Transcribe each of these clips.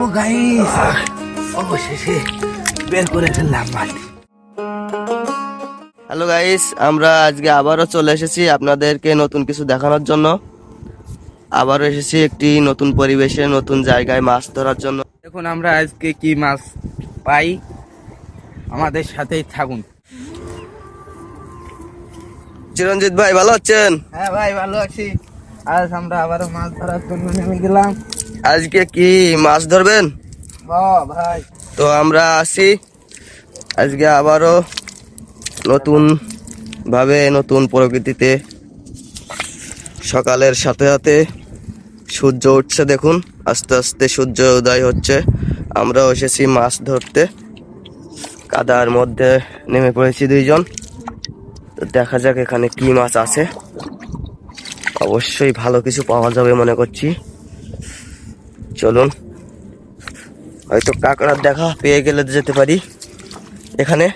ও guys, অবশেষে বের করে ফেললাম মাছ। হ্যালো গাইস, আমরা আজকে আবারও চলে এসেছি আপনাদেরকে নতুন কিছু দেখানোর জন্য। আবারও এসেছি একটি নতুন পরিবেশে, নতুন জায়গায় মাছ ধরার জন্য। দেখুন আমরা আজকে কি মাছ পাই, আমাদের সাথেই থাকুন। চিরঞ্জিত ভাই ভালো আছেন? হ্যাঁ ভাই ভালো আছি। আজ আমরা আবারও মাছ ধরার জন্য নেমে গেলাম। আজকে কি মাছ ধরবেন? ভাই তো আমরা আসি আজকে আবারও নতুন ভাবে, নতুন প্রকৃতিতে। সকালের সাথে সাথে সূর্য উঠছে, দেখুন আস্তে আস্তে সূর্য উদয় হচ্ছে। আমরাও এসেছি মাছ ধরতে। কাদার মধ্যে নেমে পড়েছি দুইজন। তো দেখা যাক এখানে কি মাছ আছে। অবশ্যই ভালো কিছু পাওয়া যাবে মনে করছি। চলুন, হয়তো কাঁকড়ার দেখা পেয়ে গেলে যেতে পারি। এখানে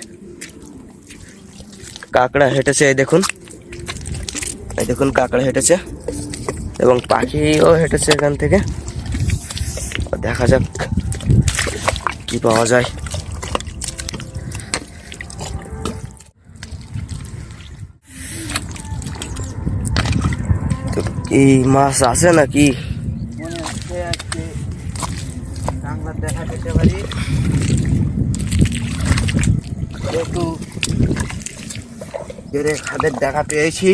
কাঁকড়া হেঁটেছে, এই দেখুন, এই দেখুন কাঁকড়া হেঁটেছে এবং পাখিও হেঁটেছে এখান থেকে। দেখা যাক কি পাওয়া যায়। তো কি মাছ আছে নাকি? মনে হচ্ছে আজকে কাঁকড়ার দেখা পেতে পারি। একটু জোরে খাদের দেখা পেয়েছি।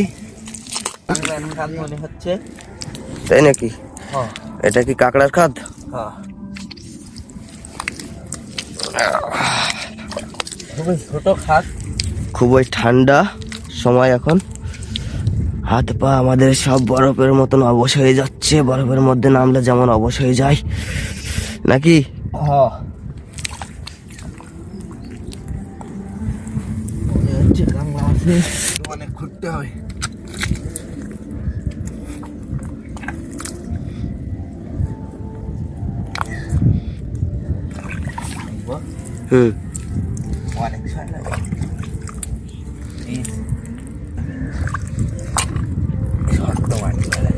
কাঁকড়ার খাদ মনে হচ্ছে। তাই নাকি? হ্যাঁ এটা কি কাঁকড়ার খাদ? হ্যাঁ, খুবই ছোট খাদ। খুবই ঠান্ডা সময় এখন। হাত পা আমাদের সব বরফের মতন অবশ হয়ে যাচ্ছে। বরফের মধ্যে নামলে যেমন অবশ হয়ে যায় নাকি? হ্যাঁ, কাঁকড়া আছে, অনেক ঘুরতে হবে। হুম, অনেক সময় লাগে। শক্ত মাটি লাগে।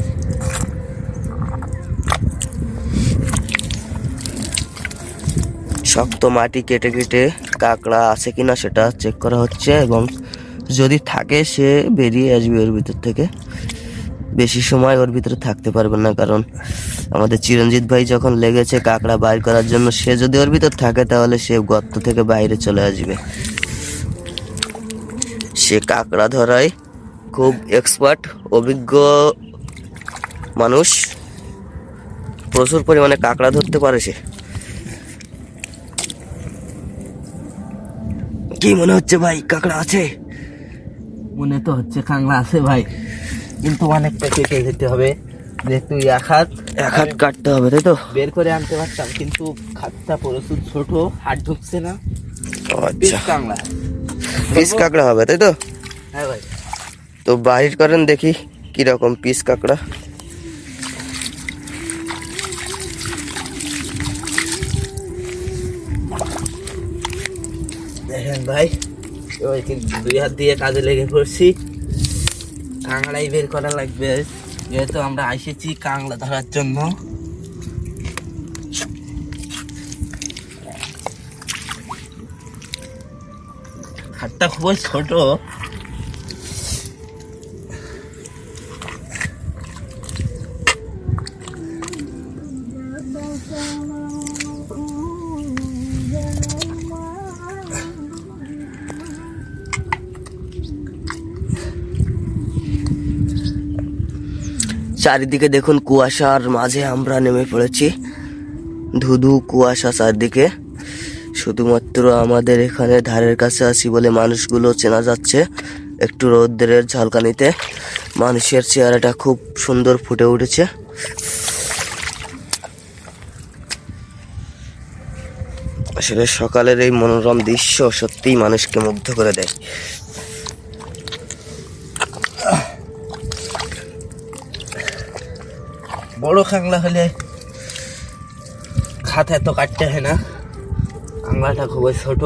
শক্ত মাটি কেটে কেটে কাঁকড়া আছে কিনা সেটা চেক করা হচ্ছে, এবং যদি থাকে সে বেরিয়ে আসবে ওর ভিতর থেকে। বেশি সময় ওর ভিতরে থাকতে পারবে না, কারণ আমাদের চিরঞ্জিত ভাই যখন লেগেছে কাঁকড়া বাইর করার জন্য, সে যদি ওর ভিতর থাকে তাহলে সে গর্ত থেকে বাইরে চলে আসবে। সে কাঁকড়া ধরায় খুব এক্সপার্ট, অভিজ্ঞ মানুষ। প্রচুর পরিমাণে কাঁকড়া ধরতে পারে সে। কি মনে হচ্ছে ভাই, কাঁকড়া আছে? মনে তো হচ্ছে কাঁকড়া আছে ভাই, কিন্তু অনেকটা কেটে যেতে হবে, যেহেতু এক হাত কাটতে হবে, তাই তো? বের করে আনতে পারতাম, কিন্তু খাতটা প্রচুর ছোট, হাত ঢুকছে না। ও আচ্ছা, কাঁকড়া, পিস কাঁকড়া হবে, তাই তো? হ্যাঁ ভাই। তো বাহির করেন দেখি কিরকম পিস কাঁকড়া। দেখেন ভাই, ওই কিন্তু দুই হাত দিয়ে কাজে লেগে পড়ছি। কাঁকড়াই বের করা লাগবে, যেহেতু আমরা এসেছি কাঁকড়া ধরার জন্য। হাতটা খুবই ছোট। চারিদিকে দেখুন কুয়াশার মাঝে আমরা নেমে পড়েছি। ধুধু কুয়াশা চারদিকে। শুধুমাত্র আমাদের এখানে ধারের কাছে আছি বলে মানুষগুলো চেনা যাচ্ছে। একটু রৌদ্রের ঝলকানিতে মানুষের চেহারাটা খুব সুন্দর ফুটে উঠেছে। আসলে সকালের এই মনোরম দৃশ্য সত্যিই মানুষকে মুগ্ধ করে দেয়। বড় কাঁকড়া হলে খাত এত কাটতে হয় না। কাঁকড়াটা খুবই ছোট,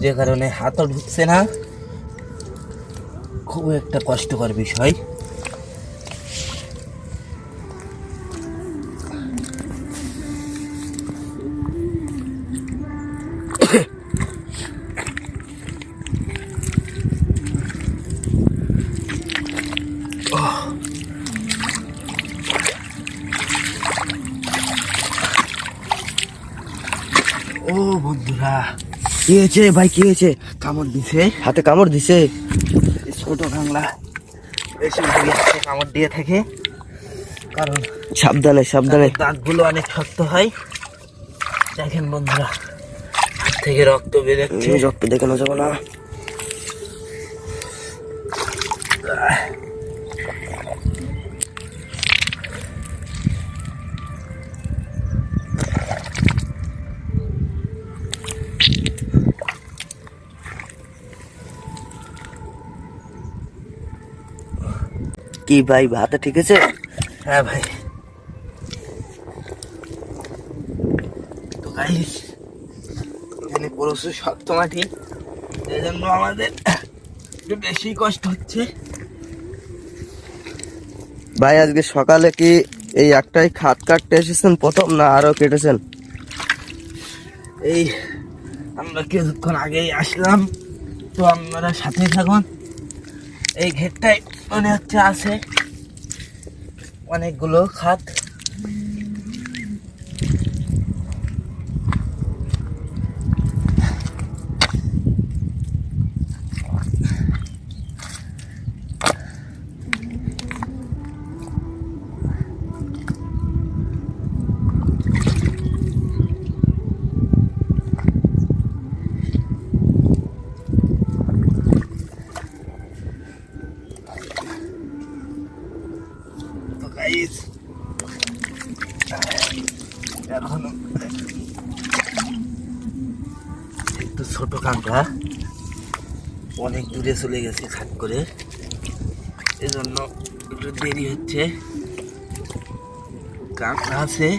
যে কারণে হাতও ঢুকছে না। খুব একটা কষ্টকর বিষয়। ও বন্ধুরা, কি হয়েছে ভাই, কি হয়েছে? কামড় দিছে, হাতে কামড় দিছে? ছোট কাঁকড়া বেশি কামড় দিয়ে থাকে, কারণ সাবধানে সাবধানে। দাঁতগুলো অনেক শক্ত হয়। দেখেন বন্ধুরা, হাত থেকে রক্ত বেরোচ্ছে। রক্ত দেখানো যাবে না। কি ভাই, হাতে ঠিক আছে? হ্যাঁ ভাই। তো গাইস, এখানে প্রচুর শক্ত মাটি, এই জন্য আমাদের একটু বেশি কষ্ট হচ্ছে। ভাই আজকে সকালে কি এই একটাই খাত কাটতে এসেছেন প্রথম, না আরো কেটেছেন? এই আমরা কিছুক্ষণ আগেই আসলাম, তো আপনারা সাথে থাকুন। এই ঘেরটাই মনে হচ্ছে আছে অনেকগুলো খাত। তো গাইস, এখনো একটু ছোট কাঁকড়া অনেক দূরে চলে গেছে খাট করে, এজন্য একটু দেরি হচ্ছে। কাঁকড়া আছে,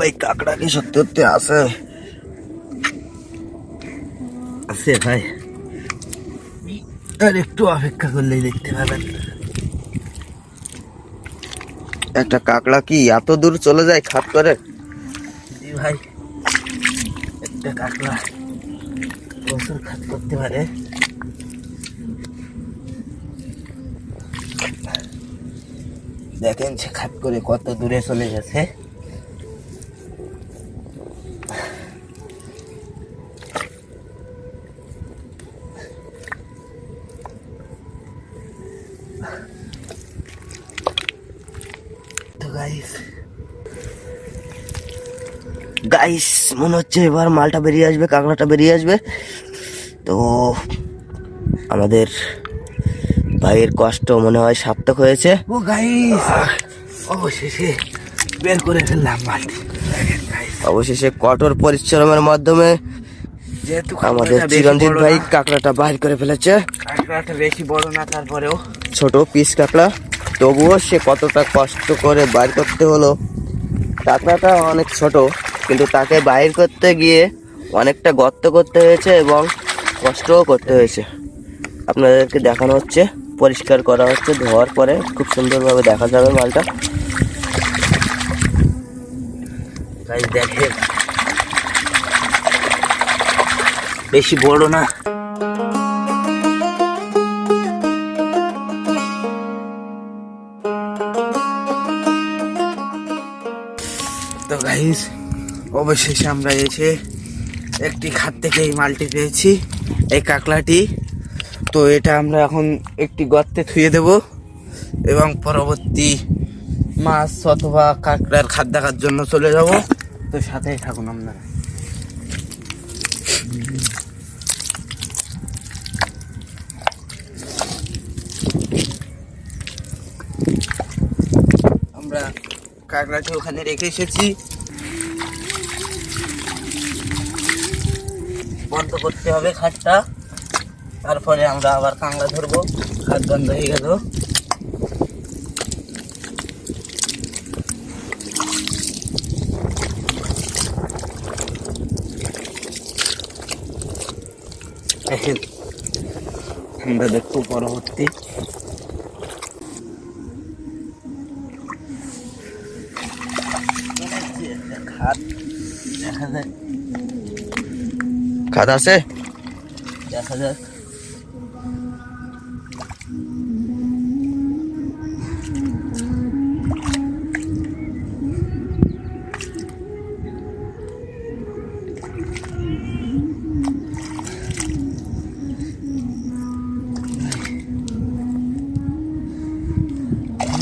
ভাই কাকড়া কি সত্যি সত্যি আছে? আছে ভাই, আর একটু অপেক্ষা করলেই দেখতে পাবেন। একটা কাকড়া কি এত দূর চলে যায় খাত করে? জি ভাই, একটা কাঁকড়া প্রচুর খাত করতে পারে। দেখেন সে খাত করে কত দূরে চলে গেছে। তো গাইস মনে হচ্ছে এবার মালটা বেরিয়ে আসবে, কাঁকড়াটা বেরিয়ে আসবে। তো আমাদের ভাইয়ের কষ্ট মনে হয় সার্থক হয়েছে। ও গাইস, অবশেষে বের করে ফেললাম মাটি। অবশেষে কঠোর পরিশ্রমের মাধ্যমে যেহেতু আমাদের কাঁকড়াটা বেশি চিরঞ্জিত বড় ভাই না, কাঁকড়াটা বাইর করে ফেলেছে। কাঁকড়াটা বেশি বড় না, তারপরেও ছোট পিস কাঁকড়া, তবুও সে কতটা কষ্ট করে বাইর করতে হলো। কাঁকড়াটা অনেক ছোট, কিন্তু তাকে বাইর করতে গিয়ে অনেকটা গর্ত করতে হয়েছে এবং কষ্টও করতে হয়েছে। আপনাদেরকে দেখানো হচ্ছে, পরিষ্কার করা হচ্ছে, ধোয়ার পরে খুব সুন্দরভাবে দেখা যাবে মালটা। গাইস দেখেন, বেশি বড় না। তো গাইস, অবশেষে আমরা এসে একটি খাত থেকে এই মালটি পেয়েছি, এই কাঁকড়াটি। তো এটা আমরা এখন একটি গর্তে থুয়ে দেব এবং পরবর্তী মাছ অথবা কাঁকড়ার খাদ্য দেখার জন্য চলে যাব। তো সাথেই থাকুন আপনারা। আমরা কাঁকড়াটি ওখানে রেখে এসেছি। বন্ধ করতে হবে খাটটা, তারপরে আমরা আবার কাঁকড়া ধরবো। খাট বন্ধ হয়ে গেল। আমরা দেখবো পরবর্তী। খাট দেখা যাক, খাত আছে, দেখা যাক।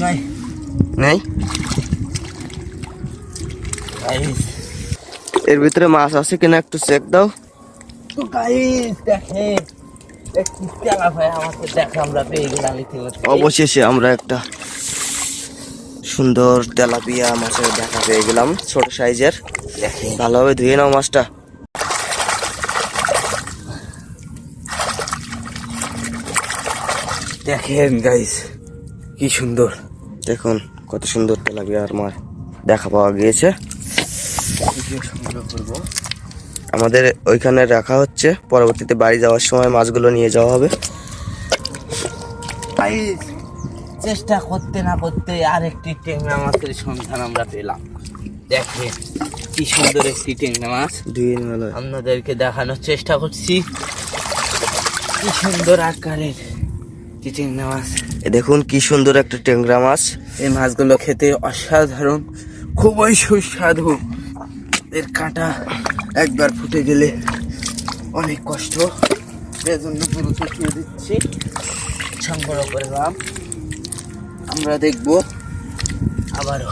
নাই নেই। গাইস, এর ভিতরে মাছ আছে কিনা একটু চেক দাও। তো গাইস দেখেন, একটু তেলা ভাই আমাকে দেখে আমরা পেয়ে গেলাম ইতিমধ্যে। অবশেষে আমরা একটা সুন্দর তেলাপিয়া মাছের দেখা পেয়ে গেলাম, ছোট সাইজের। দেখেন ভালোভাবে ধুয়ে নাও মাছটা। দেখেন গাইস, কি সুন্দর। দেখুন কত সুন্দর তেলাপিয়ার মাছ দেখা পাওয়া গিয়েছে। ভিডিও সংগ্রহ করবো। আমাদের ওইখানে রাখা হচ্ছে, পরবর্তীতে বাড়ি যাওয়ার সময় মাছগুলো নিয়ে যাওয়া হবে। গাইস, চেষ্টা করতে না করতে আরেকটি ট্যাংরা মাছের সন্ধান আমরা পেলাম। দেখেন কি সুন্দর একটি ট্যাংরা মাছ। ধুয়ে নেওয়া আপনাদেরকে দেখানোর চেষ্টা করছি কি সুন্দর আকারের কি ট্যাংরা মাছ। দেখুন কি সুন্দর একটা ট্যাংরা মাছ। এই মাছগুলো খেতে অসাধারণ, খুবই সুস্বাদু। এর কাঁটা একবার ফুটে গেলে অনেক কষ্ট, এজন্য পুরো চুকিয়ে দিচ্ছি। সংগ্রহ করলাম, আমরা দেখবো আবারও।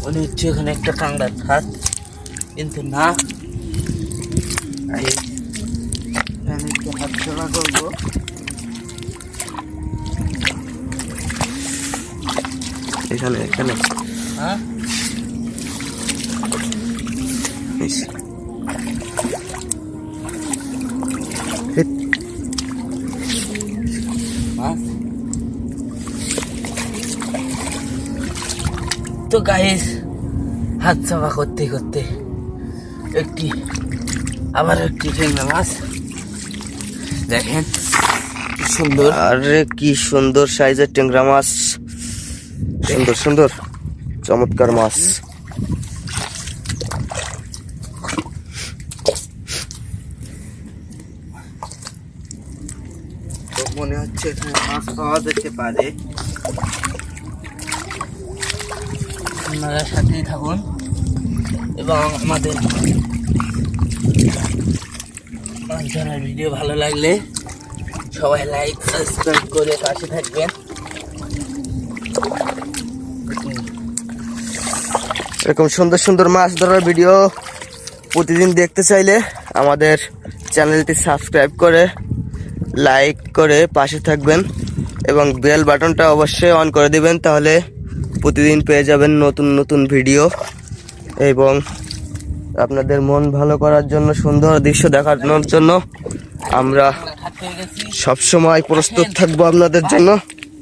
মনে হচ্ছে এখানে একটা কাঁকড়ার খাট, কিন্তু না। এখানে একটু হাত চলা করবো। এখানে এখানে হ্যাঁ, ইস, মাছ তো গাইস, হাত চাপা করতে করতে আবার একটি ট্যাংরা মাছ। দেখেন কি সুন্দর। আরে কি সুন্দর সাইজের ট্যাংরা মাছ, সুন্দর সুন্দর চমৎকার মাছ। তো মনে হচ্ছে এখানে মাছ পাওয়া যেতে পারে। আপনারা সাথেই থাকুন এবং আমাদের মাছ ধরার ভিডিও ভালো লাগলে সবাই লাইক সাবস্ক্রাইব করে পাশে থাকবেন। এরকম সুন্দর সুন্দর মাছ ধরার ভিডিও প্রতিদিন দেখতে চাইলে আমাদের চ্যানেলটি সাবস্ক্রাইব করে লাইক করে পাশে থাকবেন এবং বেল বাটনটা অবশ্যই অন করে দিবেন, তাহলে প্রতিদিন পেয়ে যাবেন নতুন নতুন ভিডিও। এবং আপনাদের মন ভালো করার জন্য, সুন্দর দৃশ্য দেখানোর জন্য আমরা খাট পেয়ে গেছি, সবসময় প্রস্তুত থাকবো আপনাদের জন্য।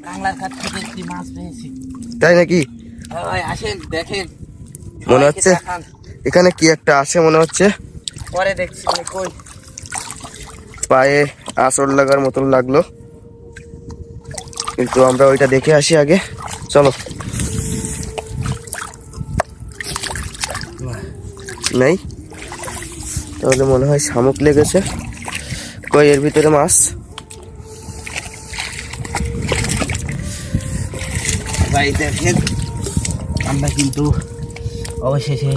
বাংলার খাট থেকে একটি মাছ পেয়েছি। তাই নাকি? ভাই আসেন দেখেন, মনে হচ্ছে সবাইকে দেখান। এখানে কি একটা আছে মনে হচ্ছে, পরে দেখছি কই। পায়ে আঁচড় লাগার মতন লাগলো, কিন্তু আমরা ওইটা দেখে আসি আগে। চলো। নেই, তাহলে মনে হয় শামুক লেগেছে। কই এর ভিতরে মাছ? ভাই দেখেন, আমরা কিন্তু অবশেষে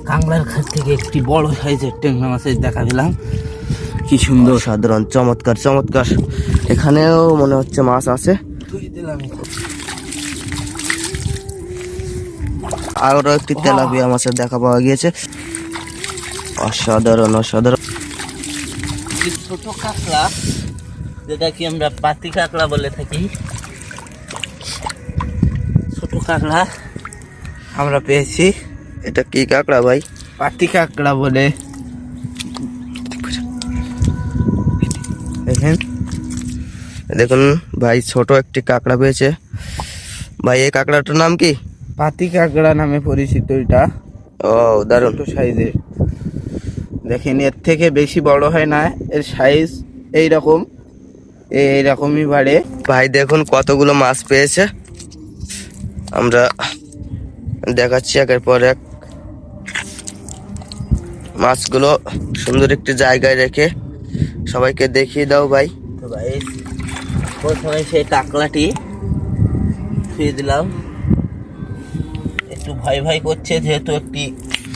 কাংলার খাট থেকে একটি বড় সাইজের ট্যাংরা মাছের দেখা পেলাম। কি সুন্দর, সাধারণ, চমৎকার চমৎকার। এখানেও মনে হচ্ছে মাছ আছে। ধুয়ে দিলাম। আরো একটি তেলাপিয়া মাছের দেখা পাওয়া গিয়েছে। অসাধারণ অসাধারণ। এই ছোট কাঁকড়া, যেটা কি আমরা পাতি কাঁকড়া বলে থাকি, ছোট কাঁকড়া আমরা পেয়েছি। এটা কি কাঁকড়া ভাই? পাতি কাঁকড়া বলে। দেখেন, দেখুন ভাই, ছোট একটি কাঁকড়া পেয়েছে। ভাই এই কাঁকড়াটার নাম কি? পাতি কাঁকড়া নামে পরিচিত এটা। ও দারুণ। ছোট সাইজের। দেখেন, এর থেকে বেশি বড় হয় না, এর সাইজ এইরকম, এইরকমই বাড়ে। ভাই দেখুন কতগুলো মাছ পেয়েছে, আমরা দেখাচ্ছি একের পর এক। মাছগুলো সুন্দর একটি জায়গায় রেখে সবাইকে দেখিয়ে দাও ভাই। তো ভাই, প্রথমে সেই কাঁকড়াটি ছুঁয়ে দিলাম। একটু ভয় ভয় করছে, যেহেতু একটি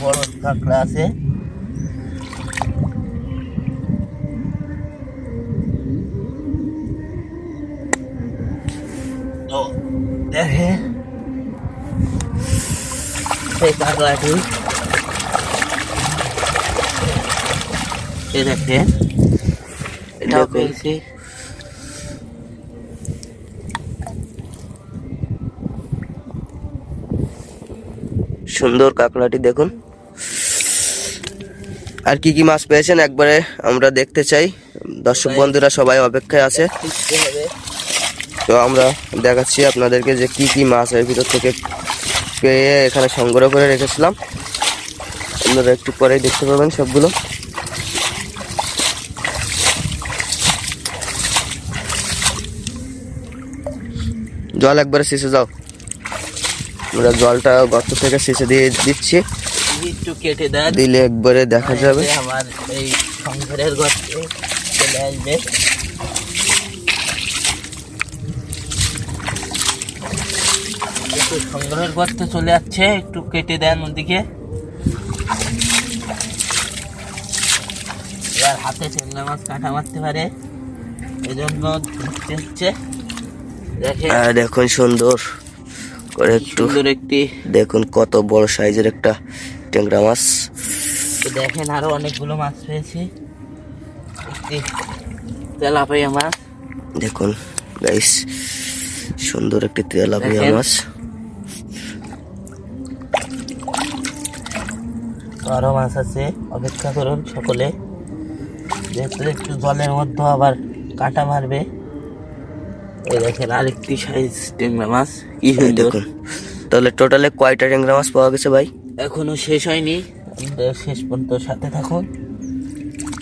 বড় কাঁকড়া আছে। তো দেখে সেই কাঁকড়াটি, এ দেখে এটাও দেখুন। পেয়েছি। সুন্দর কাঁকড়াটি দেখুন। আর কি কি মাছ পেয়েছেন একবারে আমরা দেখতে চাই। দর্শক বন্ধুরা সবাই অপেক্ষায় আছে, শিখতে হবে। তো আমরা দেখাচ্ছি আপনাদেরকে যে কি কি মাছ এর ভিতর থেকে পেয়ে এখানে সংগ্রহ করে রেখেছিলাম। আপনারা একটু পরেই দেখতে পাবেন সবগুলো। জল একবারে শেষে যাও, আমরা জলটা গর্ত থেকে শেষে দিয়ে দিচ্ছি, একটু কেটে দেন, দিলে একবারে দেখা যাবে। আমার এই সংসারের গর্তে চলে আসবে। একটু সংগ্রহের গর্তে চলে যাচ্ছে, একটু কেটে দেন ওদিকে। এবার হাতে চেংড়া মাছ কাটা মারতে পারে, এজন্য ধরতে হচ্ছে। দেখেন, দেখুন সুন্দর করে একটু সুন্দর একটি। দেখুন কত বড় সাইজের একটা ট্যাংরা মাছ। তো দেখেন, আরো অনেকগুলো মাছ পেয়েছি। একটি তেলাপিয়া মাছ। দেখুন গাইস, সুন্দর একটি তেলাপিয়া দেখেন। মাছ। তো আরো মাছ আছে, অপেক্ষা করুন সকলে। যেহেতু একটু জলের মধ্যে আবার কাটা মারবে। এই দেখেন আরেকটি সাইজ ট্যাংরা মাছ, কি এই সুন্দর। দেখুন, তাহলে টোটালে কয়টা ট্যাংরা মাছ পাওয়া গেছে ভাই? এখনো শেষ হয়নি, আমাদের শেষ পর্যন্ত সাথে থাকুন।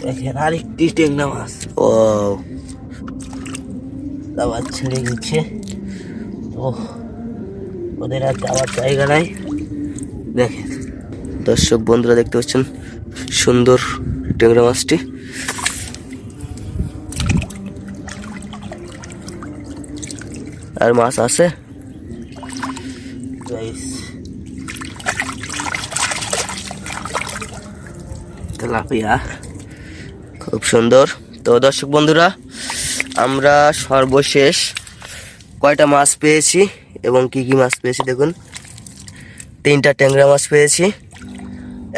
দেখেন আরেকটি ট্যাংরা মাছ ও আবার ছেড়ে গেছে। তো ওদের আর যাওয়ার জায়গা নাই। দেখেন, দর্শক বন্ধুরা দেখতে পাচ্ছেন সুন্দর ট্যাংরা মাছটি। আর মাছ আছে গাইস, তেলাপিয়া খুব সুন্দর। তো দর্শক বন্ধুরা, আমরা সর্বশেষ কয়টা মাছ পেয়েছি এবং কি কি মাছ পেয়েছি দেখুন। 3টা ট্যাংরা মাছ পেয়েছি,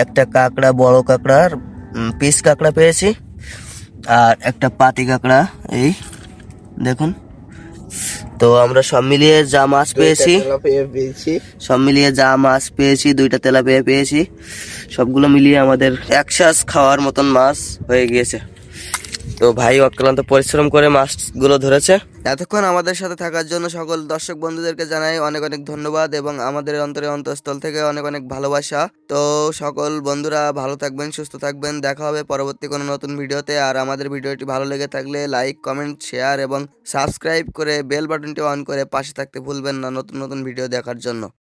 একটা কাঁকড়া, বড় কাঁকড়ার পিস কাঁকড়া পেয়েছি, আর একটা পাতি কাঁকড়া, এই দেখুন। তো আমরা সব মিলিয়ে যা মাছ পেয়েছি, সব মিলিয়ে যা মাছ পেয়েছি, 2টা তেলাপিয়া পেয়েছি, সবগুলো মিলিয়ে আমাদের একসাথ খাওয়ার মতন মাছ হয়ে গিয়েছে। তো ভাই অক্লান্ত পরিশ্রম করে মাছগুলো ধরেছে। এতক্ষণ আমাদের সাথে থাকার জন্য সকল দর্শক বন্ধুদেরকে জানাই অনেক অনেক ধন্যবাদ এবং আমাদের অন্তরস্থল থেকে অনেক অনেক ভালোবাসা। তো সকল বন্ধুরা ভালো থাকবেন, সুস্থ থাকবেন, দেখা হবে পরবর্তী কোনো নতুন ভিডিওতে। আর আমাদের ভিডিওটি ভালো লেগে থাকলে লাইক, কমেন্ট, শেয়ার এবং সাবস্ক্রাইব করে বেল বাটনটি অন করে পাশে থাকতে ভুলবেন না নতুন নতুন ভিডিও দেখার জন্য।